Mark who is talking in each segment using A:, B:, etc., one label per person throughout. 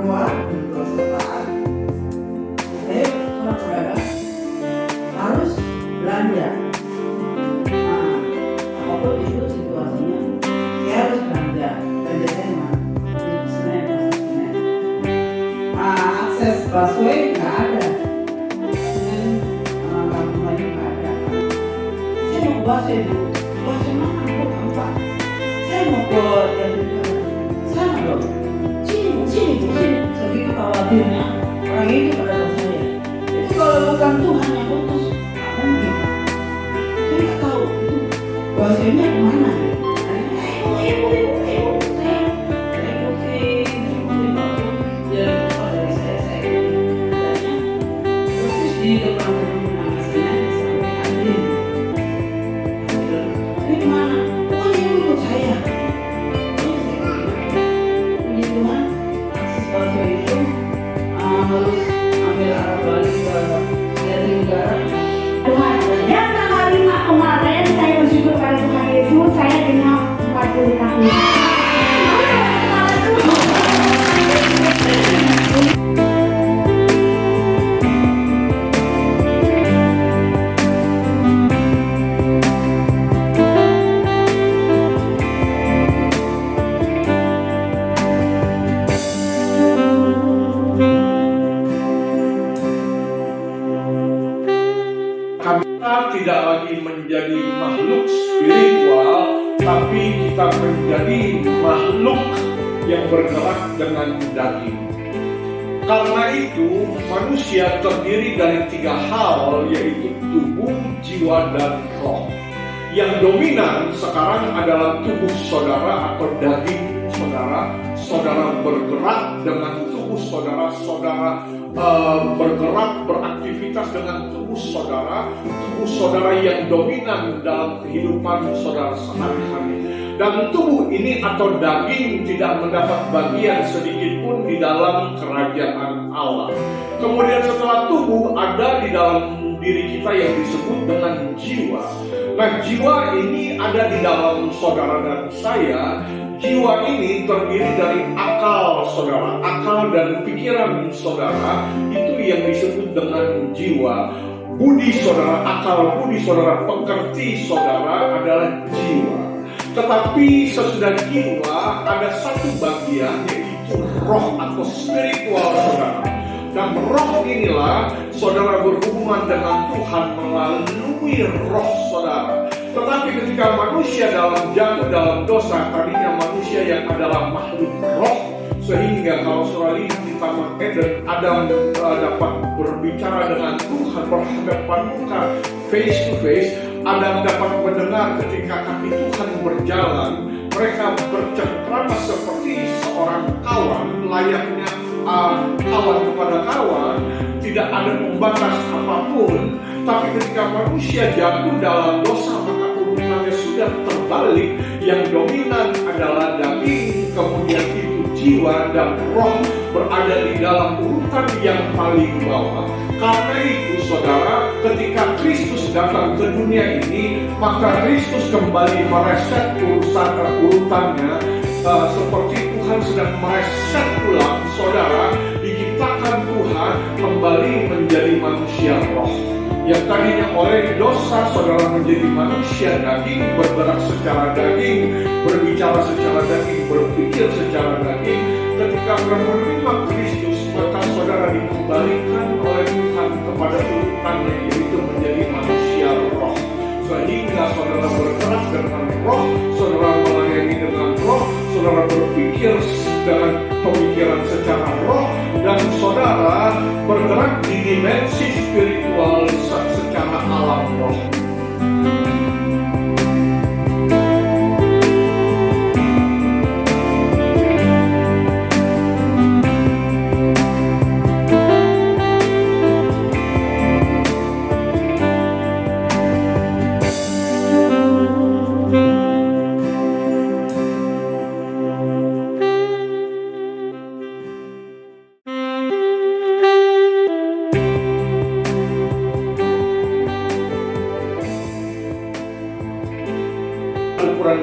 A: keluar berdoa. Ayo saudara harus belanja. Nah, apapun itu situasinya, saya harus belanja. Belanja saya mana? Di Senen, pasar Senen. Akses busway nggak ada. Senen, Kampung Melayu nggak ada. Saya mau ke busway bu. Busway mana? Kok gampang? Saya mau ke sana loh. Sini. Segitu khawatirnya orang ini pada saya. Itu kalau bukan Tuhan yang putus, nggak mungkin. Saya nggak tahu itu bahasanya kemana. Ibu, saya ikutin waktu dia lupa dari saya ikutin adanya. Terus di depan menangisnya sampai Andin. Ini kemana? Pokoknya ibu ikut saya. Puji Tuhan, akses busway itu harus ambil arah balik ke dari negara.
B: Tuhan, dan tanggal 5 kemarin saya bersyukur pada Tuhan Yesus, saya genap 40 tahun.
C: Kita tidak lagi menjadi makhluk spiritual, tapi kita menjadi makhluk yang bergerak dengan daging. Karena itu, manusia terdiri dari 3 hal, yaitu tubuh, jiwa, dan roh. Yang dominan sekarang adalah tubuh saudara atau daging saudara. Saudara bergerak dengan tubuh saudara, bergerak, beraktivitas dengan tubuh saudara yang dominan dalam kehidupan saudara sehari-hari. Dan tubuh ini atau daging tidak mendapat bagian sedikit pun di dalam kerajaan Allah. Kemudian setelah tubuh ada di dalam diri kita yang disebut dengan jiwa. Nah, jiwa ini ada di dalam saudara dan saya. Jiwa ini terdiri dari akal saudara, akal dan pikiran saudara, itu yang disebut dengan jiwa. Budi saudara, akal budi saudara, pengerti saudara adalah jiwa. Tetapi sesudah jiwa ada satu bagian, yaitu roh atau spiritual saudara. Dan roh inilah saudara berhubungan dengan Tuhan melalui roh saudara. Tetapi ketika manusia jatuh dalam dosa, tadinya manusia yang adalah makhluk roh, sehingga kalau saudara lihat di Taman Eden, Adam dapat berbicara dengan Tuhan berhadapan muka, face to face. Adam dapat mendengar ketika kaki Tuhan berjalan. Mereka bercengkrama seperti seorang kawan, layaknya kawan kepada kawan, tidak ada pembatas apapun. Tapi ketika manusia jatuh dalam dosa, maka urutannya sudah terbalik. Yang dominan adalah daging, kemudian itu jiwa dan roh berada di dalam urutan yang paling bawah. Karena itu saudara, ketika Kristus datang ke dunia ini, maka Kristus kembali mereset urutannya, seperti Tuhan sedang mereset ulang saudara. Diciptakan Tuhan kembali menjadi manusia roh. Yang tadinya oleh dosa saudara menjadi manusia daging, bergerak secara daging, berbicara secara daging, berpikir secara daging. Ketika menerima Kristus, maka saudara dikembalikan oleh Tuhan kepada urutannya, yaitu menjadi manusia roh. Sehingga saudara bergerak dengan roh, saudara melayani dengan roh, saudara berpikir dengan pemikiran secara roh, dan saudara bergerak di dimensi spiritual secara alam roh.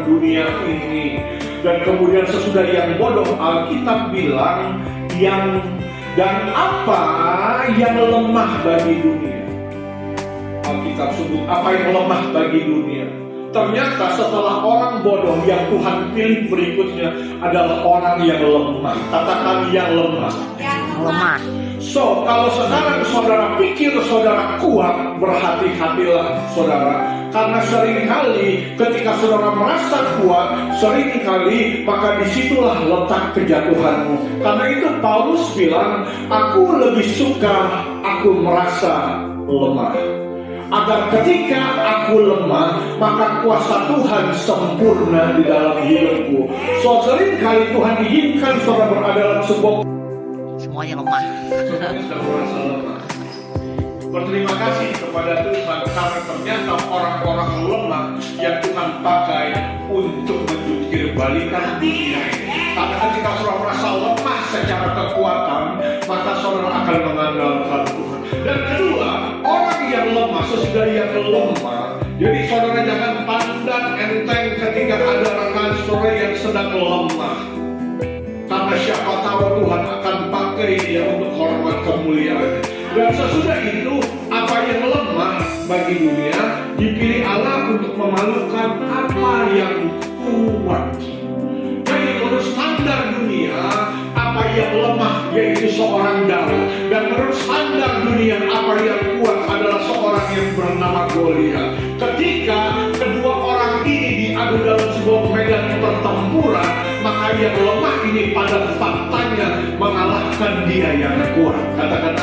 C: Dunia ini. Dan kemudian sesudah yang bodoh, Alkitab bilang dan apa yang lemah bagi dunia. Alkitab sebut apa yang lemah bagi dunia. Ternyata setelah orang bodoh yang Tuhan pilih berikutnya adalah orang yang lemah. Katakan yang lemah.
D: Lemah.
C: So, kalau sekarang saudara pikir saudara kuat, berhati-hatilah saudara. Karena seringkali ketika saudara merasa kuat, seringkali maka disitulah letak kejatuhanmu. Karena itu Paulus bilang, aku lebih suka aku merasa lemah. Agar ketika aku lemah, maka kuasa Tuhan sempurna di dalam hidupku. So, seringkali Tuhan izinkan saudara berada dalam sebuah
D: Semuanya lemah.
C: semuanya sudah merasa lemah. Berterima kasih kepada Tuhan karena ternyata orang-orang lemah yang Tuhan pakai untuk menjungkir balikan dunia ini. Karena ketika saudara merasa lemah secara kekuatan, maka saudara akan mengandalkan Tuhan. Dan kedua, orang yang lemah sesudah yang lemah. Jadi saudara jangan pandang enteng ketika ada rekan saudara yang sedang lemah. Karena siapa tahu Tuhan akan pakai dia untuk hormat kemuliaan. Dan sesudah itu, apa yang lemah bagi dunia dipilih Allah untuk memalukan apa yang kuat. Jadi menurut standar dunia, apa yang lemah yaitu seorang Daud. Dan menurut standar dunia, apa yang kuat adalah seorang yang bernama Goliat. Ketika kedua orang ini diadu dalam sebuah medan pertempuran, maka yang lemah ini pada faktanya mengalahkan dia yang kuat. Katakan